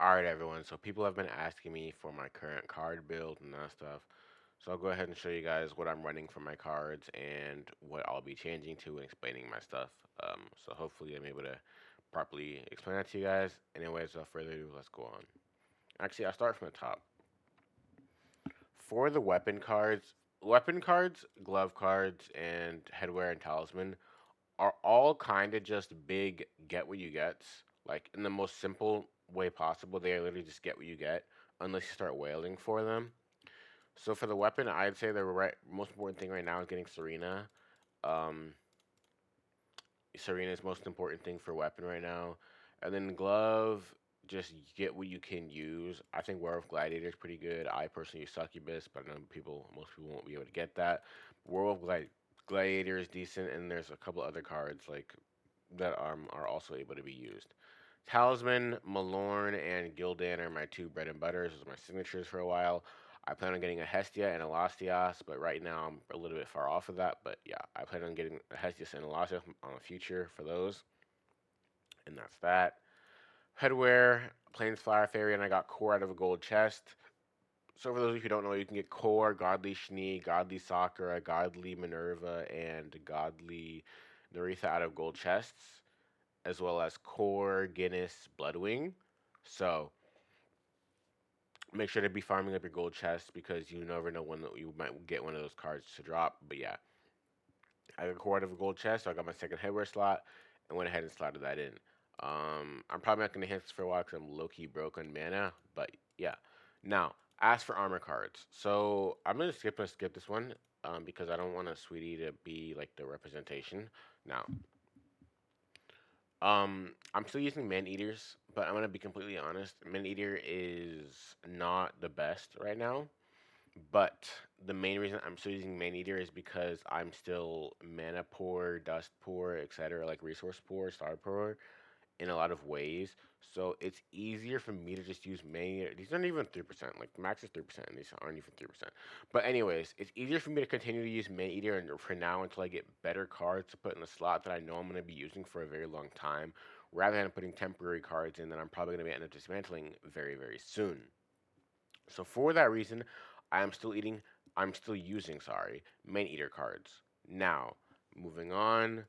Alright, everyone. So people have been asking me for my current card build and that stuff. So I'll go ahead and show you guys what I'm running for my cards and what I'll be changing to and explaining my stuff. So hopefully I'm able to properly explain that to you guys. Anyways, without further ado, let's go on. Actually, I'll start from the top. For the weapon cards, glove cards, and headwear and talisman are all kind of just big get what you gets. Like in the most simple way possible, they are literally just get what you get unless you start wailing for them. So for the weapon, I'd say the most important thing right now is getting Serena. Um, Serena's most important thing for weapon right now, and then glove. Just get what you can use. I think Werewolf Gladiator is pretty good. I personally use Succubus, but I know most people won't be able to get that. Gladiator is decent, and there's a couple other cards like that are also able to be used. Talisman, Malorn, and Gildan are my two bread and butters. Those are my signatures for a while. I plan on getting a Hestia and a Lastias, but right now I'm a little bit far off of that. But yeah, I plan on getting a Hestias and a Lastias on the future for those, and that's that. Headwear, Planesflower Fairy, and I got Core out of a gold chest. So for those of you who don't know, you can get Core, Godly Shni, Godly Sakura, Godly Minerva, and Godly Naritha out of gold chests, as well as Core, Guinness, Bloodwing. So make sure to be farming up your gold chests because you never know when you might get one of those cards to drop. But yeah, I got Core out of a gold chest, so I got my second headwear slot and went ahead and slotted that in. I'm probably not going to hit this for a while because I'm low key broke on mana, but yeah. Now, as for armor cards, so I'm going to skip this one because I don't want a sweetie to be like the representation. Now, I'm still using man eaters, but I'm gonna be completely honest. Man eater is not the best right now. But the main reason I'm still using man eater is because I'm still mana poor, dust poor, etc. Like resource poor, star poor in a lot of ways. So it's easier for me to just use main. These aren't even 3%. Like the max is 3%, and these aren't even 3%. But anyways, it's easier for me to continue to use main eater and for now until I get better cards to put in the slot that I know I'm going to be using for a very long time, rather than putting temporary cards in that I'm probably going to end up dismantling very very soon. So for that reason, I am still eating. I'm still using, sorry, main eater cards. Now, moving on,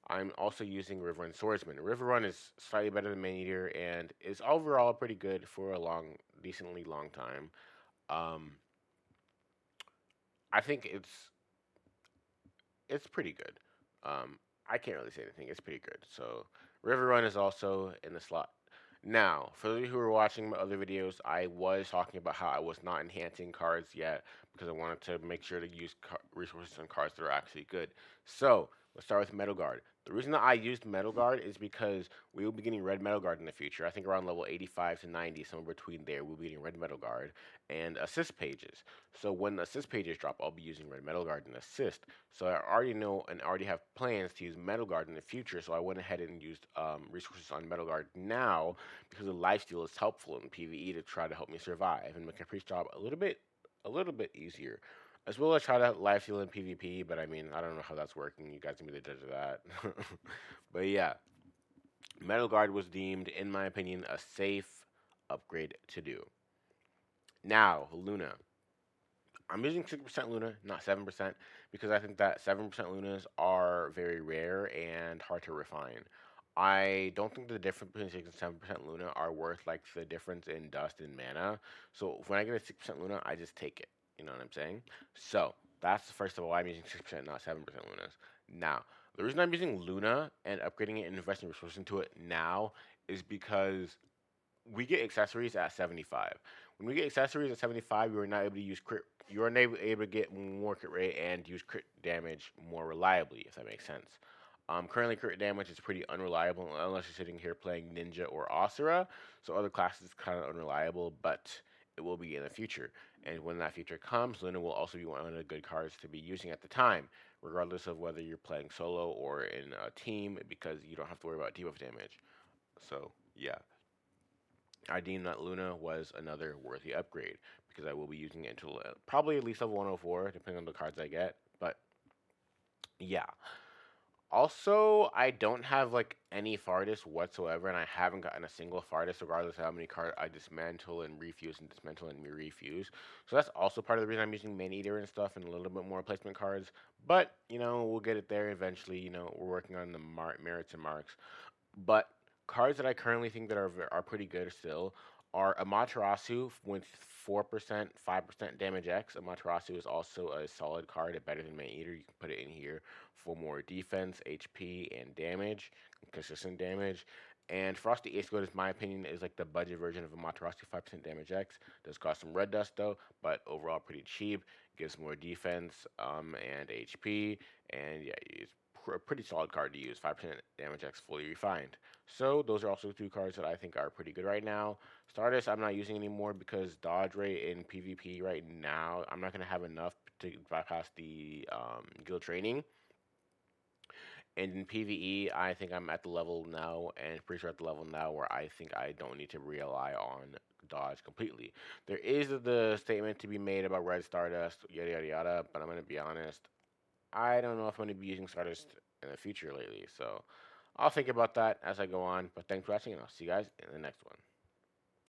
I'm also using River Run Swordsman. River Run is slightly better than main eater and is overall pretty good for a decently long time. Um, I think it's pretty good. I can't really say anything. It's pretty good. So River Run is also in the slot. Now, for those of you who are watching my other videos, I was talking about how I was not enhancing cards yet because I wanted to make sure to use resources on cards that are actually good. So let's start with Metal Guard. The reason that I used Metal Guard is because we will be getting Red Metal Guard in the future. I think around level 85 to 90, somewhere between there, we'll be getting Red Metal Guard and assist pages. So when the assist pages drop, I'll be using Red Metal Guard and assist. So I already know and already have plans to use Metal Guard in the future. So I went ahead and used resources on Metal Guard now because the lifesteal is helpful in PvE to try to help me survive and make a priest job a little bit easier. As well as try to lifesteal in PvP, but I mean, I don't know how that's working. You guys can be the judge of that. But yeah, Metal Guard was deemed, in my opinion, a safe upgrade to do. Now, Luna. I'm using 6% Luna, not 7%, because I think that 7% Lunas are very rare and hard to refine. I don't think the difference between 6 and 7% Luna are worth like the difference in dust and mana. So when I get a 6% Luna, I just take it. You know what I'm saying? So that's first of all, I'm using 6%, not 7% Lunas. Now, the reason I'm using Luna and upgrading it and investing resources into it now is because we get accessories at 75. When we get accessories at 75, you are not able to use crit. You are able to get more crit rate and use crit damage more reliably, if that makes sense. Currently, crit damage is pretty unreliable unless you're sitting here playing Ninja or Asura. So other classes kind of unreliable, but it will be in the future. And when that future comes, Luna will also be one of the good cards to be using at the time, regardless of whether you're playing solo or in a team, because you don't have to worry about debuff damage. So yeah. I deem that Luna was another worthy upgrade because I will be using it until probably at least level 104, depending on the cards I get. But yeah, Also, I don't have like any Fartus whatsoever, and I haven't gotten a single Fartus, regardless of how many cards I dismantle and refuse and dismantle and refuse. So that's also part of the reason I'm using Man Eater and stuff and a little bit more replacement cards. But we'll get it there eventually. We're working on the merits and marks. But cards that I currently think that are pretty good still are Amaterasu with 4%, 5% damage X. Amaterasu is also a solid card, better than Man Eater. You can put it in here for more defense, HP, and damage, consistent damage. And Frosty Ace Goat, in my opinion, is like the budget version of Amaterasu, 5% damage X. Does cost some red dust though, but overall pretty cheap. Gives more defense and HP, and yeah, it's a pretty solid card to use. 5% damage X fully refined. So those are also two cards that I think are pretty good right now. Stardust I'm not using anymore because dodge rate in PvP right now I'm not gonna have enough to bypass the guild training. And in PvE, I think I'm at the level now, and pretty sure at the level now where I think I don't need to rely on dodge completely. There is the statement to be made about red Stardust, yada yada yada, but I'm gonna be honest, I don't know if I'm going to be using Stardust in the future lately, so I'll think about that as I go on. But thanks for watching, and I'll see you guys in the next one.